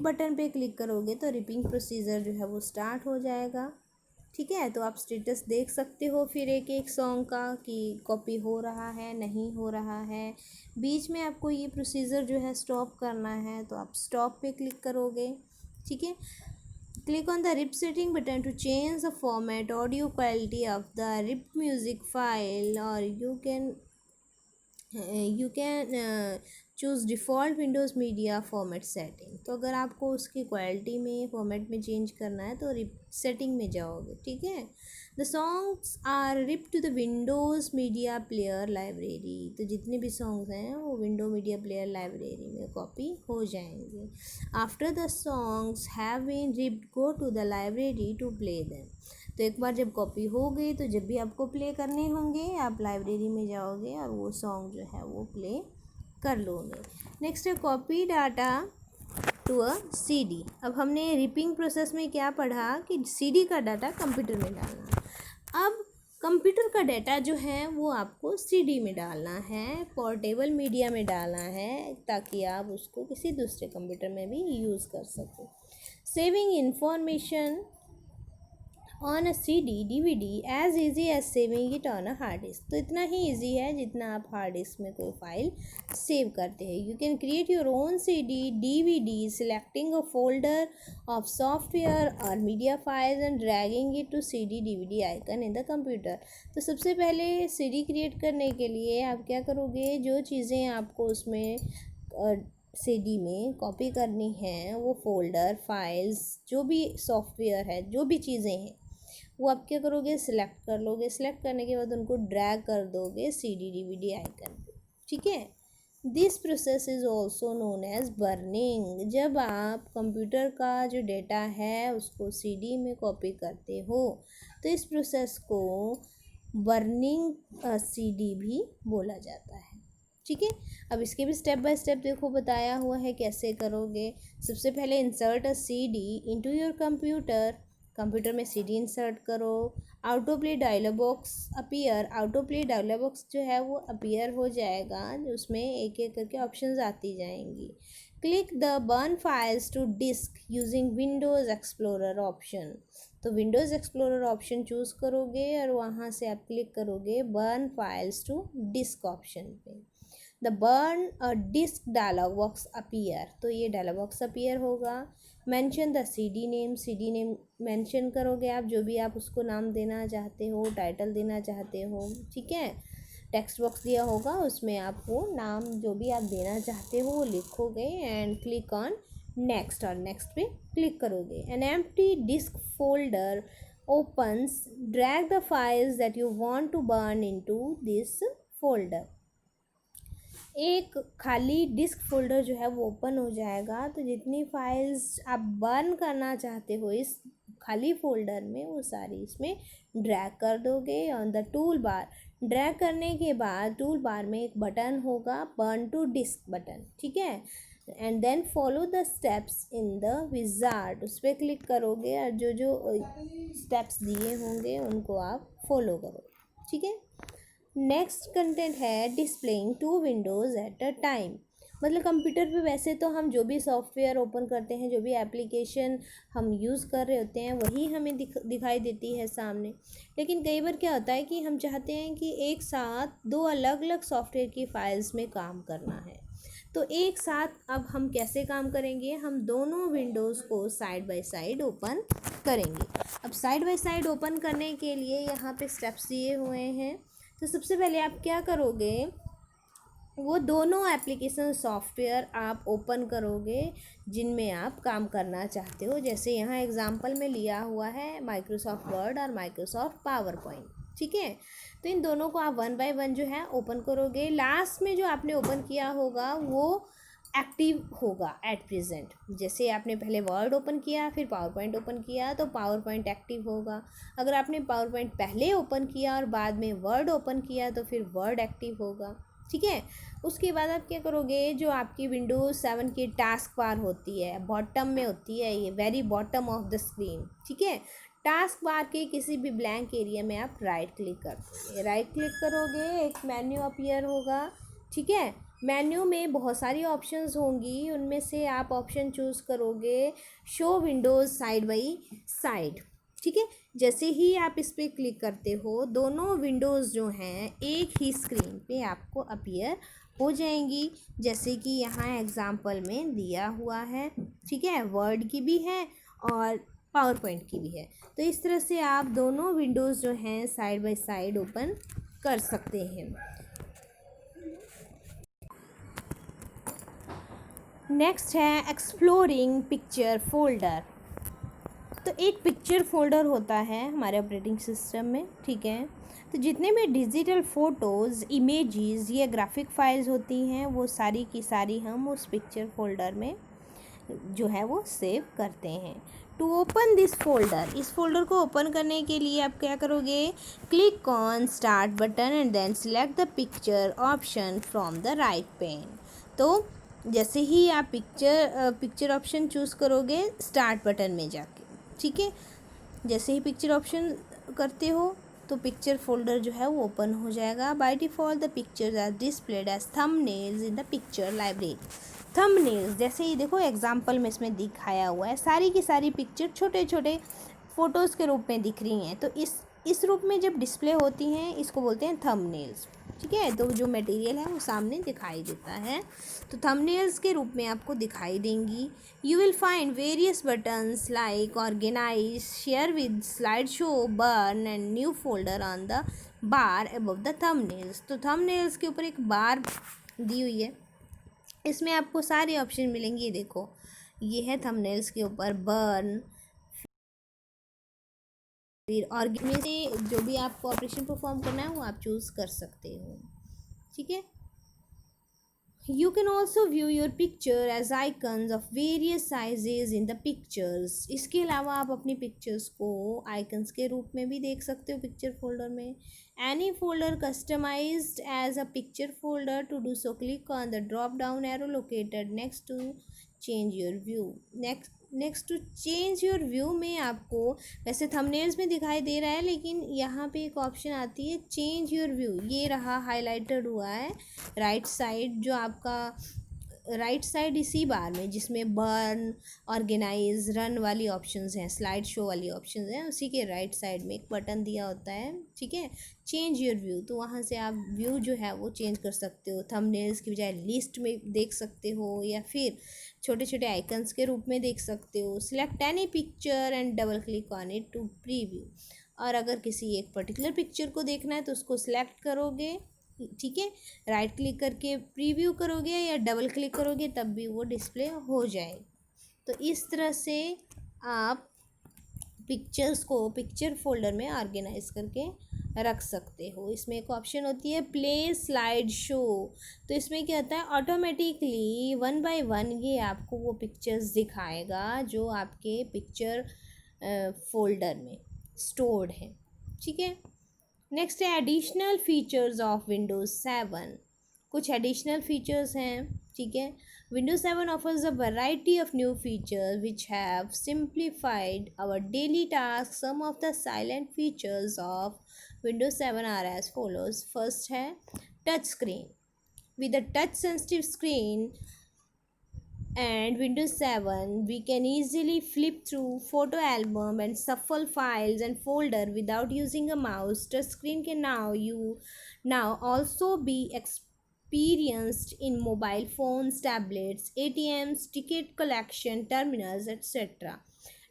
Button पे click करोगे तो रिपिंग प्रोसीजर जो है वो स्टार्ट हो जाएगा। ठीक है, तो आप स्टेटस देख सकते हो फिर एक एक सॉन्ग का कि कॉपी हो रहा है नहीं हो रहा है। बीच में आपको ये प्रोसीजर जो है स्टॉप करना है तो आप स्टॉप पे क्लिक करोगे। ठीक है, click on the rip setting button to change the format audio quality of the rip music file और you can choose default Windows media format setting. तो अगर आपको उसकी क्वालिटी में फॉर्मेट में चेंज करना है तो रिप सेटिंग में जाओगे। ठीक है, the songs are rip to the Windows media player library. तो जितने भी सॉन्ग्स हैं वो विंडो मीडिया प्लेयर लाइब्रेरी में कॉपी हो जाएंगे। After the songs have been ripped go to the library to play them. तो एक बार जब कॉपी हो गई तो जब भी आपको प्ले करने होंगे आप लाइब्रेरी में जाओगे और वो सॉन्ग जो है वो प्ले कर लोगे। नेक्स्ट है copy data to a CD. अब हमने रिपिंग प्रोसेस में क्या पढ़ा कि सीडी का डाटा कंप्यूटर में डालना। अब कंप्यूटर का डाटा जो है वो आपको सीडी में डालना है, पोर्टेबल मीडिया में डालना है ताकि आप उसको किसी दूसरे कंप्यूटर में भी यूज़ कर सको। Saving information on a CD DVD as easy as saving it on a hard disk. तो इतना ही ईजी है जितना आप हार्ड डिस्क में कोई फाइल सेव करते हैं। You can create your own CD DVD selecting a folder of software और media files and dragging it to CD DVD icon in the computer. तो सबसे पहले CD क्रिएट करने के लिए आप क्या करोगे, जो चीज़ें आपको उसमें CD में कॉपी करनी है वो फोल्डर फाइल्स जो भी सॉफ्टवेयर है जो भी चीज़ें हैं वो आप क्या करोगे, सिलेक्ट कर लोगे। सिलेक्ट करने के बाद उनको ड्रैग कर दोगे CD DVD आइकन पे। ठीक है, this process is also known as burning. जब आप कंप्यूटर का जो डेटा है उसको CD में कॉपी करते हो तो इस प्रोसेस को बर्निंग CD भी बोला जाता है। ठीक है, अब इसके भी स्टेप बाय स्टेप देखो बताया हुआ है कैसे करोगे। सबसे पहले insert a CD into your computer. Computer में CD इंसर्ट करो। Auto play dialog box appear. Auto play dialog box जो है वो अपीयर हो जाएगा, उसमें एक एक करके ऑप्शंस आती जाएंगी। Click the burn files to disk using Windows Explorer option. तो विंडोज़ एक्सप्लोरर ऑप्शन चूज़ करोगे और वहाँ से आप क्लिक करोगे burn files to disk option पे। The burn a disk dialog box appear. तो ये डायलॉग बॉक्स अपीयर होगा। Mention the CD name mention करोगे आप, जो भी आप उसको नाम देना चाहते हो, टाइटल देना चाहते हो। ठीक है, टेक्स्ट बॉक्स दिया होगा उसमें आप वो नाम जो भी आप देना चाहते हो वो लिखोगे एंड क्लिक ऑन नेक्स्ट। और नेक्स्ट पे क्लिक करोगे। An empty disk folder opens, drag the files that you want to burn into this folder। एक खाली डिस्क फोल्डर जो है वो ओपन हो जाएगा, तो जितनी फाइल्स आप बर्न करना चाहते हो इस खाली फोल्डर में वो सारी इसमें ड्रैग कर दोगे on the tool bar. Drag करने के बाद टूल बार में एक बटन होगा बर्न टू डिस्क बटन। ठीक है, and then follow the steps in the wizard. उस पर क्लिक करोगे और जो जो स्टेप्स दिए होंगे उनको आप फॉलो करो। ठीक है, नेक्स्ट कंटेंट है displaying two windows at a time. मतलब कंप्यूटर पे वैसे तो हम जो भी सॉफ्टवेयर ओपन करते हैं, जो भी एप्लीकेशन हम यूज़ कर रहे होते हैं वही हमें दिखाई देती है सामने। लेकिन कई बार क्या होता है कि हम चाहते हैं कि एक साथ दो अलग अलग सॉफ्टवेयर की फाइल्स में काम करना है। तो एक साथ अब हम कैसे काम करेंगे, हम दोनों विंडोज़ को साइड बाय साइड ओपन करेंगे। अब साइड बाय साइड ओपन करने के लिए यहाँ पे स्टेप्स दिए हुए हैं। तो सबसे पहले आप क्या करोगे, वो दोनों एप्लीकेशन सॉफ्टवेयर आप ओपन करोगे जिनमें आप काम करना चाहते हो। जैसे यहाँ एग्जांपल में लिया हुआ है माइक्रोसॉफ्ट वर्ड और माइक्रोसॉफ्ट पावर पॉइंट। ठीक है, तो इन दोनों को आप वन बाय वन जो है ओपन करोगे। लास्ट में जो आपने ओपन किया होगा वो एक्टिव होगा एट प्रेजेंट। जैसे आपने पहले वर्ड ओपन किया फिर पावर पॉइंट ओपन किया तो पावर पॉइंट एक्टिव होगा। अगर आपने पावर पॉइंट पहले ओपन किया और बाद में वर्ड ओपन किया तो फिर वर्ड एक्टिव होगा। ठीक है, उसके बाद आप क्या करोगे, जो आपकी विंडोज़ 7 की टास्क बार होती है बॉटम में होती है, ये very bottom of the screen. ठीक है, टास्क बार के किसी भी ब्लैंक एरिया में आप राइट क्लिक कर दोगे। राइट क्लिक करोगे एक मेन्यू अपीयर होगा। ठीक है, मेन्यू में बहुत सारी ऑप्शंस होंगी, उनमें से आप ऑप्शन चूज़ करोगे show Windows side by side. ठीक है, जैसे ही आप इस पर क्लिक करते हो दोनों विंडोज़ जो हैं एक ही स्क्रीन पे आपको अपीयर हो जाएंगी, जैसे कि यहाँ एग्जांपल में दिया हुआ है। ठीक है, वर्ड की भी है और पावर पॉइंट की भी है। तो इस तरह से आप दोनों विंडोज़ जो हैं साइड बाय साइड ओपन कर सकते हैं। नेक्स्ट है एक्सप्लोरिंग पिक्चर फोल्डर। तो एक पिक्चर फोल्डर होता है हमारे ऑपरेटिंग सिस्टम में। ठीक है, तो जितने भी डिजिटल फ़ोटोज़, इमेजेस या ग्राफिक फाइल्स होती हैं वो सारी की सारी हम उस पिक्चर फोल्डर में जो है वो सेव करते हैं। टू ओपन दिस फोल्डर, इस फोल्डर को ओपन करने के लिए आप क्या करोगे, click on start button and then select the picture option from the right pane. तो जैसे ही आप पिक्चर ऑप्शन चूज़ करोगे स्टार्ट बटन में जाके, ठीक है, जैसे ही पिक्चर ऑप्शन करते हो तो पिक्चर फोल्डर जो है वो ओपन हो जाएगा। By default the pictures are displayed as thumbnails in the picture library. Thumbnails जैसे ही देखो एग्जांपल में इसमें दिखाया हुआ है, सारी की सारी पिक्चर छोटे छोटे फ़ोटोज़ के रूप में दिख रही हैं। तो इस रूप में जब डिस्प्ले होती हैं इसको बोलते हैं थंबनेल्स। ठीक है, तो जो मटेरियल है वो सामने दिखाई देता है, तो थंबनेल्स के रूप में आपको दिखाई देंगी। You will find various buttons like organise, share with, slide show, burn and new folder on the bar above the thumbnails. तो थंबनेल्स के ऊपर एक बार दी हुई है, इसमें आपको सारे ऑप्शन मिलेंगे। ये देखो, ये है थंबनेल्स के ऊपर बर्न, फिर और में से जो भी आपको ऑपरेशन परफॉर्म करना है वो आप चूज़ कर सकते हो। ठीक है, you can also view your picture as icons of various sizes in the pictures। इसके अलावा आप अपनी पिक्चर्स को आइकन्स के रूप में भी देख सकते हो पिक्चर फोल्डर में। any folder customized as a picture folder, to do so click on the drop down arrow located next to change your view। Next to change your view में आपको वैसे थंबनेल्स में दिखाई दे रहा है, लेकिन यहाँ पे एक ऑप्शन आती है चेंज योर व्यू, ये रहा हाईलाइटेड हुआ है राइट साइड, जो आपका राइट साइड इसी बार में जिसमें बर्न, ऑर्गेनाइज, रन वाली ऑप्शंस हैं, स्लाइड शो वाली ऑप्शंस हैं, उसी के राइट साइड में एक बटन दिया होता है। ठीक है, चेंज योर व्यू, तो वहाँ से आप व्यू जो है वो चेंज कर सकते हो। थंबनेल्स की बजाय लिस्ट में देख सकते हो या फिर छोटे छोटे आइकन्स के रूप में देख सकते हो। Select any picture and double click on it to preview. और अगर किसी एक पर्टिकुलर पिक्चर को देखना है तो उसको सिलेक्ट करोगे, ठीक है, राइट क्लिक करके प्रीव्यू करोगे या डबल क्लिक करोगे तब भी वो डिस्प्ले हो जाएगी। तो इस तरह से आप पिक्चर्स को पिक्चर फोल्डर में ऑर्गेनाइज करके रख सकते हो। इसमें एक ऑप्शन होती है प्ले स्लाइड शो, तो इसमें क्या होता है ऑटोमेटिकली वन बाय वन ये आपको वो पिक्चर्स दिखाएगा जो आपके पिक्चर फोल्डर में स्टोर्ड है। ठीक है, नेक्स्ट है एडिशनल फीचर्स ऑफ विंडोज़ 7। कुछ एडिशनल फीचर्स हैं। ठीक है, Windows 7 offers a variety of new features which have simplified our daily task. Some of the silent features of Windows 7 are as follows. First है touch screen. With a touch sensitive screen and Windows 7, we can easily flip through photo album and shuffle files and folder without using a mouse. Touchscreen can now also be experienced in mobile phones, tablets, ATMs, ticket collection terminals, etc.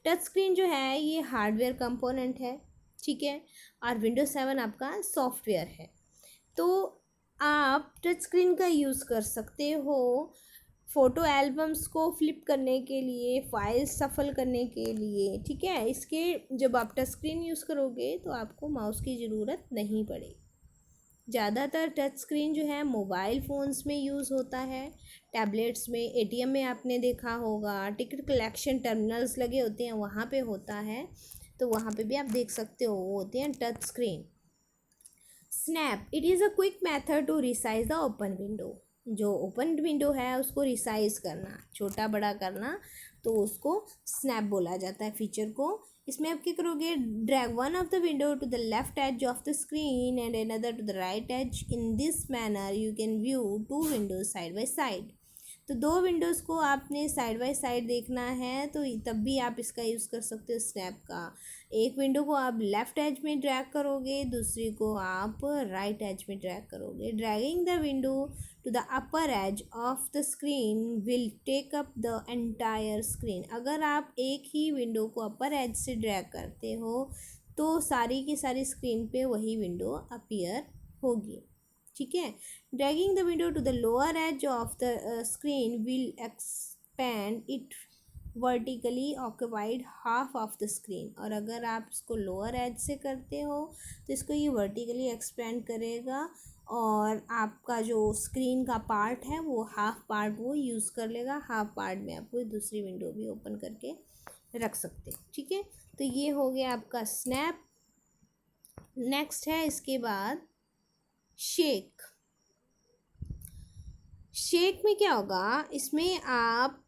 Touch screen जो है ये hardware component है, ठीक है, और Windows 7 आपका software है। तो आप टच स्क्रीन का यूज़ कर सकते हो फ़ोटो एल्बम्स को फ्लिप करने के लिए, फाइल्स सफ़ल करने के लिए। ठीक है, इसके जब आप टच स्क्रीन यूज़ करोगे तो आपको माउस की ज़रूरत नहीं पड़ेगी। ज़्यादातर टच स्क्रीन जो है मोबाइल फ़ोन्स में यूज़ होता है, टैबलेट्स में, एटीएम में आपने देखा होगा, टिकट कलेक्शन टर्मिनल्स लगे होते हैं वहाँ पे होता है, तो वहाँ पे भी आप देख सकते हो, वो होते हैं touch screen. Snap, it is a quick method to resize the open window. जो ओपन विंडो है उसको रिसाइज करना, छोटा बड़ा करना, तो तो उसको स्नैप बोला जाता है फीचर को। इसमें आप क्या करोगे, drag one of the window to the left edge of the screen and another to the right edge. In this manner you can view two windows side by side. तो दो विंडोज़ को आपने side by side देखना है तो तब भी आप इसका यूज़ कर सकते हो स्नैप का। एक विंडो को आप लेफ़्ट एज में ड्रैग करोगे, दूसरी को आप राइट एज में ड्रैग करोगे। Dragging the window to the upper edge of the screen will take up the entire screen. अगर आप एक ही विंडो को अपर एज से ड्रैग करते हो तो सारी की सारी स्क्रीन पे वही विंडो अपीयर होगी, ठीक है। Dragging the window to the lower edge of the screen will expand it vertically occupied half of the screen. और अगर आप इसको लोअर एज से करते हो तो इसको ये वर्टिकली एक्सपेंड करेगा और आपका जो स्क्रीन का पार्ट है वो हाफ पार्ट वो यूज़ कर लेगा। हाफ पार्ट में आप कोई दूसरी विंडो भी ओपन करके रख सकते हैं, ठीक है। तो ये हो गया आपका स्नैप। नेक्स्ट है इसके बाद शेक। शेक में क्या होगा, इसमें आप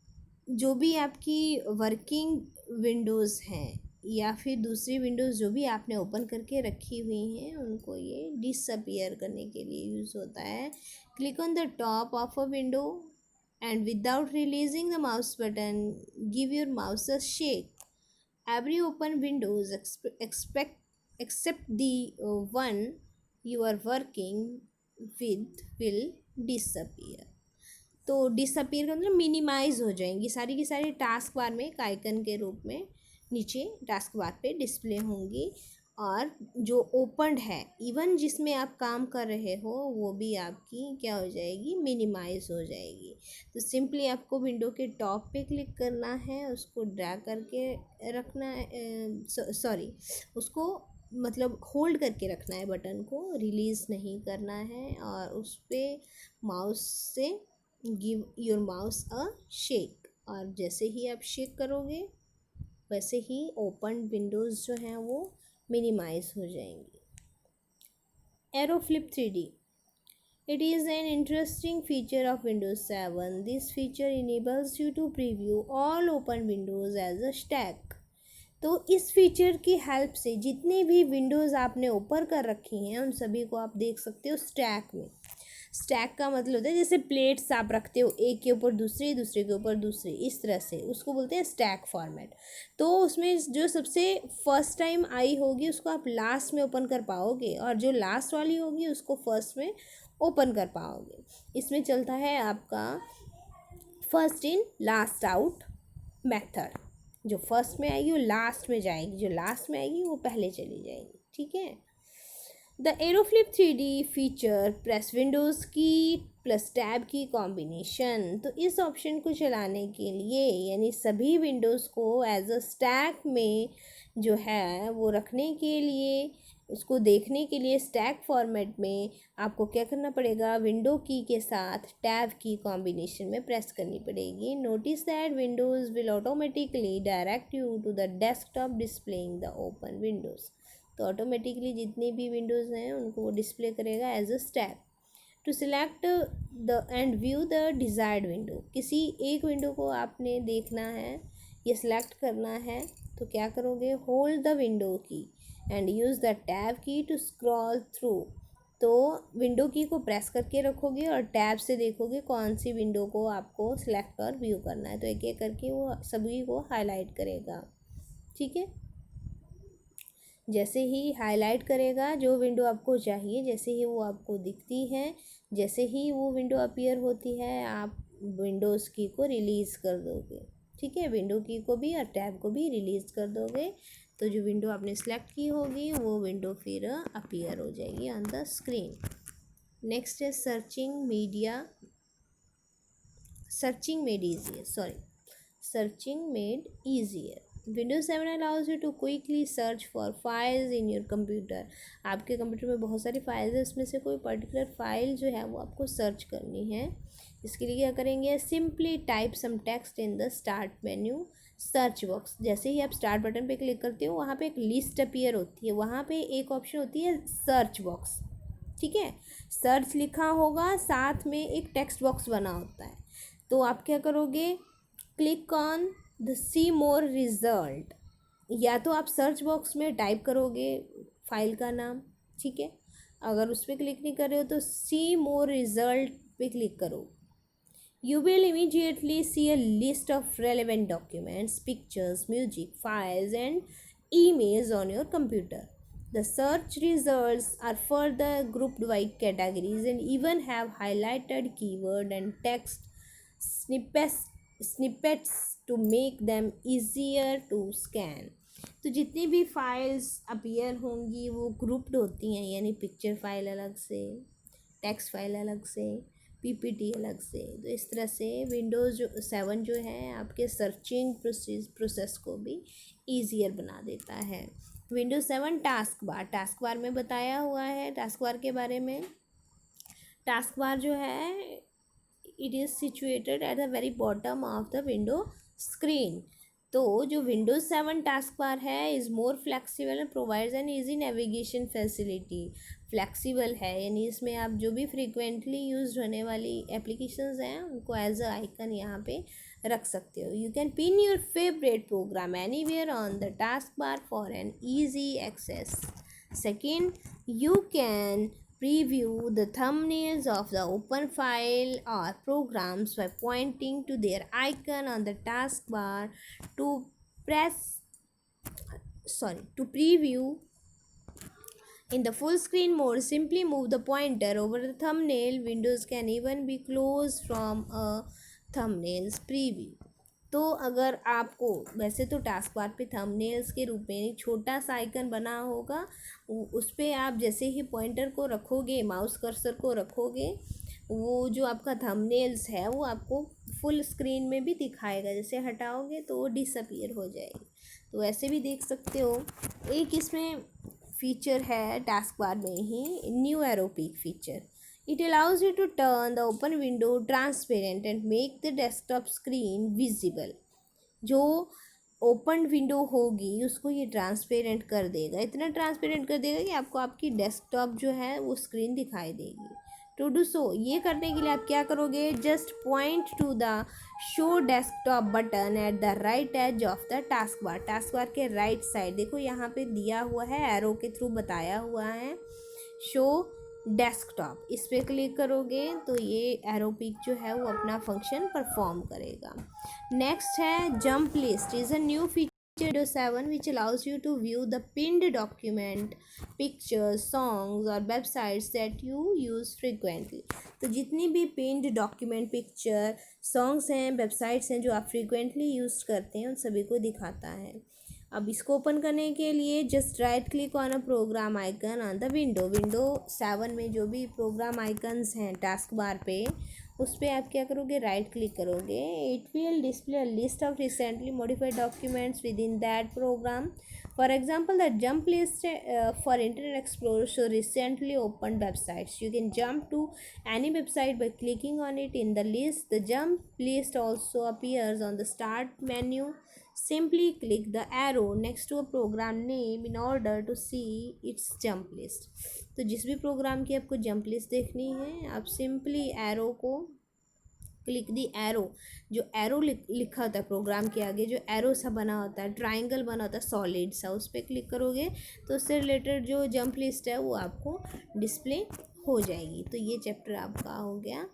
जो भी आपकी वर्किंग विंडोज़ हैं या फिर दूसरी विंडोज़ जो भी आपने ओपन करके रखी हुई हैं उनको ये डिसअपियर करने के लिए यूज़ होता है। Click on the top of a window and without releasing the mouse button give your mouse a shake. Every open windows except the one you are working with will disappear। तो disappear का मतलब minimise हो जाएंगी सारी की सारी task bar में एक आइकन के रूप में नीचे टास्क बार पे डिस्प्ले होंगी। और जो ओपनड है इवन जिसमें आप काम कर रहे हो वो भी आपकी क्या हो जाएगी, मिनिमाइज़ हो जाएगी। तो सिंपली आपको विंडो के टॉप पे क्लिक करना है, उसको ड्रैग करके रखना है, सॉरी उसको मतलब होल्ड करके रखना है, बटन को रिलीज़ नहीं करना है। और उस पर माउस से give your mouse a shake. और जैसे ही आप शेक करोगे वैसे ही ओपन विंडोज़ जो हैं वो मिनिमाइज़ हो जाएंगी। Arrow flip 3D। It is an interesting feature of Windows 7. This feature enables you to preview all open windows as a stack. तो इस फीचर की हेल्प से जितनी भी विंडोज़ आपने ओपन कर रखी हैं उन सभी को आप देख सकते हो स्टैक में। स्टैक का मतलब होता है जैसे प्लेट्स आप रखते हो एक के ऊपर दूसरी, दूसरे के ऊपर दूसरी, इस तरह से उसको बोलते हैं स्टैक फॉर्मेट। तो उसमें जो सबसे फर्स्ट टाइम आई होगी उसको आप लास्ट में ओपन कर पाओगे और जो लास्ट वाली होगी उसको फर्स्ट में ओपन कर पाओगे। इसमें चलता है आपका first in last out method. जो फर्स्ट में आएगी वो लास्ट में जाएगी, जो लास्ट में आएगी वो पहले चली जाएगी, ठीक है। The arrow flip 3D feature press Windows की प्लस टैब की कॉम्बिनेशन। तो इस ऑप्शन को चलाने के लिए यानी सभी विंडोज़ को एज अ स्टैक में जो है वो रखने के लिए, उसको देखने के लिए स्टैक फॉर्मेट में आपको क्या करना पड़ेगा, विंडो की के साथ टैब की कॉम्बिनेशन में प्रेस करनी पड़ेगी। Notice that Windows will automatically direct you to the desktop displaying the open windows. तो ऑटोमेटिकली जितनी भी विंडोज़ हैं उनको वो डिस्प्ले करेगा as a stack. To select the and view the desired window. किसी एक विंडो को आपने देखना है या सिलेक्ट करना है तो क्या करोगे, होल्ड द विंडो की एंड यूज़ द टैब की टू स्क्रॉल थ्रू। तो विंडो की को प्रेस करके रखोगे और टैब से देखोगे कौन सी विंडो को आपको सिलेक्ट और व्यू करना है। तो एक एक करके वो सभी को हाईलाइट करेगा, ठीक है। जैसे ही हाईलाइट करेगा जो विंडो आपको चाहिए, जैसे ही वो आपको दिखती है, जैसे ही वो विंडो अपीयर होती है आप विंडोज़ की को रिलीज़ कर दोगे, ठीक है। विंडो की को भी और टैब को भी रिलीज़ कर दोगे तो जो विंडो आपने सेलेक्ट की होगी वो विंडो फिर अपीयर हो जाएगी ऑन द स्क्रीन। नेक्स्ट है searching media, searching made easier. Windows 7 allows you to quickly search for files in your computer। आपके कंप्यूटर में बहुत सारी फाइल्स है, उसमें से कोई पर्टिकुलर फाइल जो है वो आपको सर्च करनी है। इसके लिए क्या करेंगे, simply type some text in the start menu search box. जैसे ही आप स्टार्ट बटन पे क्लिक करते हो वहाँ पे एक लिस्ट अपीयर होती है, वहाँ पे एक ऑप्शन होती है सर्च बॉक्स, ठीक है। सर्च लिखा होगा, साथ में एक टेक्स्ट बॉक्स बना होता है। तो आप क्या करोगे, click on the see more result, या तो आप सर्च बॉक्स में टाइप करोगे फाइल का नाम, ठीक है। अगर उस पर क्लिक नहीं कर रहे हो तो सी मोर रिजल्ट पे क्लिक करो। You will immediately see a list of relevant documents, pictures, music, files, and emails on your computer. The search results are further grouped by categories and even have highlighted keyword and text snippets to make them easier to scan. तो जितनी भी files appear होंगी वो grouped होती हैं, यानी picture file अलग से, टेक्स्ट फाइल अलग से, पीपीटी अलग से। तो इस तरह से विंडोज़ 7 जो है आपके सर्चिंग प्रोसेस को भी ईजियर बना देता है। विंडोज़ 7 टास्क बार में बताया हुआ है। टास्क बार के बारे में, टास्क बार जो है it is situated at the very bottom of the window screen. तो जो विंडोज़ 7 टास्क बार है is more flexible and provides an easy navigation facility. Flexible है यानी इसमें आप जो भी फ्रीक्वेंटली यूज होने वाली एप्लीकेशंस हैं उनको एज अ आइकन यहाँ पे रख सकते हो। You can pin your favourite program anywhere on the task bar for an easy access. Second, you can preview the thumbnails of the open file or programs by pointing to their icon on the taskbar. To preview in the full screen mode, simply move the pointer over the thumbnail. Windows can even be closed from a thumbnails preview. तो अगर आपको, वैसे तो task bar पे thumbnails के रूप में एक छोटा सा आइकन बना होगा, उस पर आप जैसे ही पॉइंटर को रखोगे, माउस कर्सर को रखोगे, वो जो आपका थंबनेल्स है वो आपको फुल स्क्रीन में भी दिखाएगा। जैसे हटाओगे तो वो डिसअपीयर हो जाएगी। तो ऐसे भी देख सकते हो। एक इसमें फीचर है टास्क बार में ही, new aero peek feature. It allows you to turn the open window transparent and make the desktop screen visible. जो ओपन विंडो होगी उसको ये ट्रांसपेरेंट कर देगा, इतना ट्रांसपेरेंट कर देगा कि आपको आपकी डेस्कटॉप जो है वो स्क्रीन दिखाई देगी। टू डू सो, ये करने के लिए आप क्या करोगे, just point to the show desktop button at the right edge of the task bar. Task bar के राइट साइड देखो यहाँ पे दिया हुआ है, एरो के थ्रू बताया हुआ है शो डेस्कटॉप। इस पर क्लिक करोगे तो ये एरो पिक जो है वो अपना फंक्शन परफॉर्म करेगा। नेक्स्ट है jump list, is a new feature Windows 7 which allows you to view the pinned document, pictures, songs और websites that you use frequently. तो जितनी भी pinned document, picture, songs हैं, websites हैं जो आप frequently यूज़ करते हैं उन सभी को दिखाता है। अब इसको ओपन करने के लिए just right click on a program icon on the window. Window 7 में जो भी प्रोग्राम आइकन्स हैं टास्क बार पे, उस पर आप क्या करोगे, राइट क्लिक करोगे। It will display a list of recently modified documents within that program. For example the jump list for Internet Explorer show recently open websites. You can jump to any website by clicking on it in the list. The jump list also appears on the start menu. Simply click the arrow next to a program name in order to see its jump list. तो जिस भी programme की आपको jump list देखनी है, आप simply arrow को click दी arrow, जो एरो लिखा होता है प्रोग्राम के आगे, जो एरो सा बना होता है, ट्राइंगल बना होता है सॉलिड सा, उस पर क्लिक करोगे तो उससे रिलेटेड जो जंप लिस्ट है वो आपको डिस्प्ले हो जाएगी। तो ये चैप्टर आपका हो गया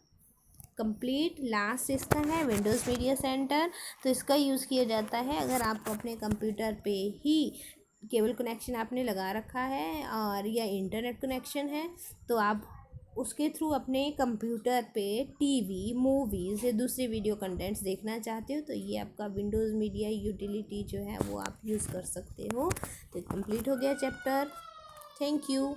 कंप्लीट। लास्ट इसका है विंडोज़ मीडिया सेंटर। तो इसका यूज़ किया जाता है अगर आप अपने कंप्यूटर पे ही केबल कनेक्शन आपने लगा रखा है और या इंटरनेट कनेक्शन है, तो आप उसके थ्रू अपने कंप्यूटर पे टीवी, मूवीज़ या दूसरे वीडियो कंटेंट्स देखना चाहते हो, तो ये आपका विंडोज़ मीडिया यूटिलिटी जो है वो आप यूज़ कर सकते हो। तो कंप्लीट हो गया चैप्टर। Thank you.